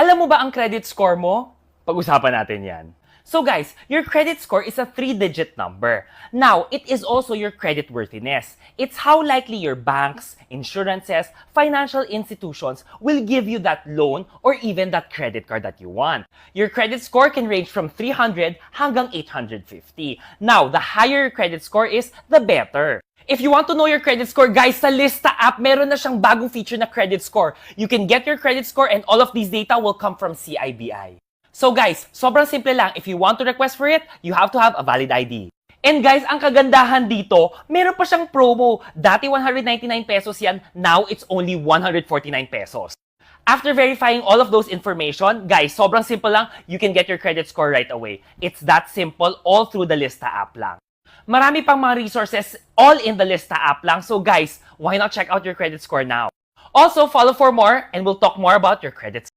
Alam mo ba ang credit score mo? Pag-usapan natin yan. So guys, your credit score is a 3-digit number. Now, it is also your credit worthiness. It's how likely your banks, insurances, financial institutions will give you that loan or even that credit card that you want. Your credit score can range from 300 hanggang 850. Now, the higher your credit score is, the better. If you want to know your credit score, guys, sa Lista app, meron na siyang bagong feature na credit score. You can get your credit score and all of these data will come from CIBI. So guys, sobrang simple lang. If you want to request for it, you have to have a valid ID. And guys, ang kagandahan dito, meron pa siyang promo. Dati 199 pesos yan, now it's only 149 pesos. After verifying all of those information, guys, sobrang simple lang, you can get your credit score right away. It's that simple, all through the Lista app lang. Marami pang mga resources all in the Lista app lang. So guys, why not check out your credit score now? Also, follow for more and we'll talk more about your credit score.